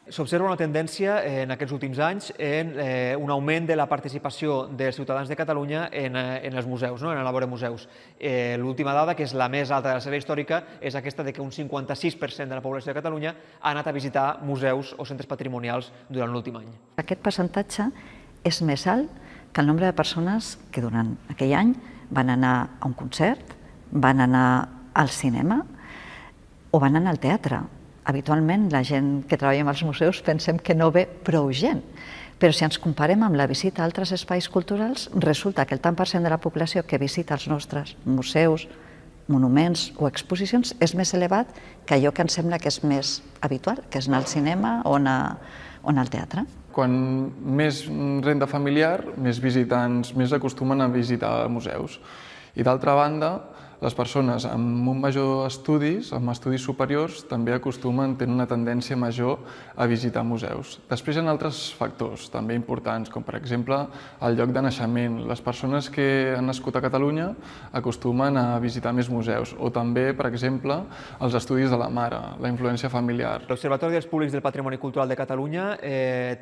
S'observa una tendència en aquests últims anys en un augment de la participació dels ciutadans de Catalunya en els museus, en la labor de museus. L'última dada, que és la més alta de la sèrie històrica, és aquesta de que un 56% de la població de Catalunya ha anat a visitar museus o centres patrimonials durant l'últim any. Aquest percentatge és més alt que el nombre de persones que durant aquell any van anar a un concert, van anar al cinema o van anar al teatre. Habitualment, la gent que treballa als museus pensem que no ve prou gent, però si ens comparem amb la visita a altres espais culturals, resulta que el tant per cent de la població que visita els nostres museus, monuments o exposicions és més elevat que allò que ens sembla que és més habitual, que és anar al cinema o anar al teatre. Quan més renda familiar, més visitants, més acostumen a visitar museus. I d'altra banda, les persones amb un major estudis, amb estudis superiors, també acostumen, tenen una tendència major a visitar museus. Després hi ha altres factors també importants, com per exemple el lloc de naixement. Les persones que han nascut a Catalunya acostumen a visitar més museus, o també, per exemple, els estudis de la mare, la influència familiar. L'Observatori dels Públics del Patrimoni Cultural de Catalunya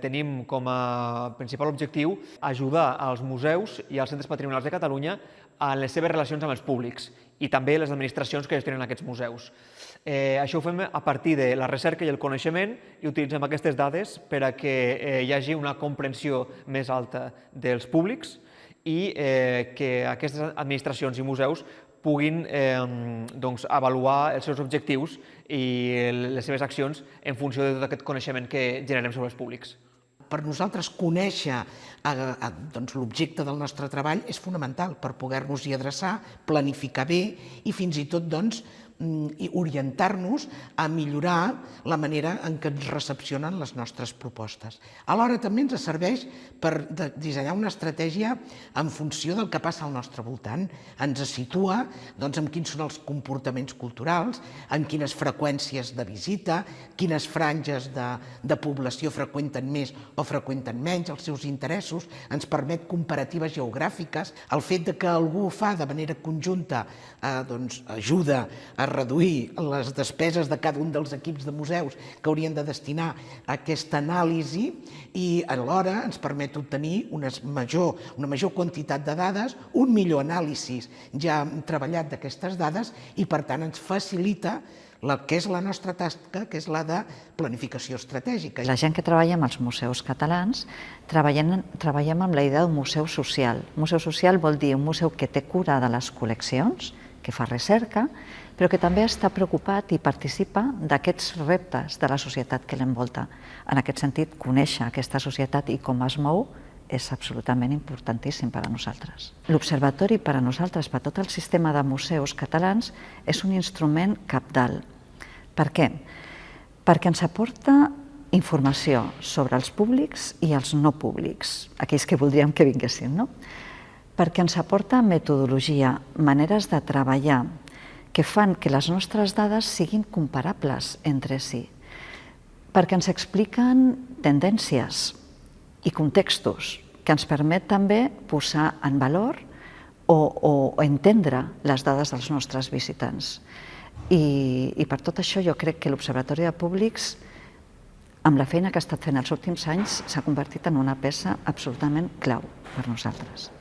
tenim com a principal objectiu ajudar als museus i als centres patrimonials de Catalunya en les seves relacions amb els públics i també les administracions que gestionen aquests museus. Això ho fem a partir de la recerca i el coneixement i utilitzem aquestes dades per a que hi hagi una comprensió més alta dels públics i que aquestes administracions i museus puguin avaluar els seus objectius i les seves accions en funció de tot aquest coneixement que generem sobre els públics. Per nosaltres conèixer l'objecte del nostre treball és fonamental per poder-nos-hi adreçar, planificar bé i fins i tot orientar-nos a millorar la manera en què ens recepcionen les nostres propostes. Alhora també ens serveix per dissenyar una estratègia en funció del que passa al nostre voltant. Ens situa en quins són els comportaments culturals, en quines freqüències de visita, quines franges de població freqüenten més o freqüenten menys, els seus interessos, ens permet comparatives geogràfiques. El fet que algú ho fa de manera conjunta ajuda a reduir les despeses de cada un dels equips de museus que haurien de destinar a aquesta anàlisi i alhora ens permet obtenir una major quantitat de dades, un millor anàlisi ja treballat d'aquestes dades i per tant ens facilita el que és la nostra tasca, que és la de planificació estratègica. La gent que treballa amb els museus catalans treballem amb la idea d'un museu social. Un museu social vol dir un museu que té cura de les col·leccions, que fa recerca, però que també està preocupat i participa d'aquests reptes de la societat que l'envolta. En aquest sentit, conèixer aquesta societat i com es mou és absolutament importantíssim per a nosaltres. L'Observatori, per a nosaltres, per a tot el sistema de museus catalans, és un instrument cabdal. Per què? Perquè ens aporta informació sobre els públics i els no públics, aquells que voldríem que vinguessin, no? Perquè ens aporta metodologia, maneres de treballar, que fan que les nostres dades siguin comparables entre si, perquè ens expliquen tendències i contextos que ens permet també posar en valor o entendre les dades dels nostres visitants. I per tot això jo crec que l'Observatori de Públics, amb la feina que ha estat fent els últims anys, s'ha convertit en una peça absolutament clau per nosaltres.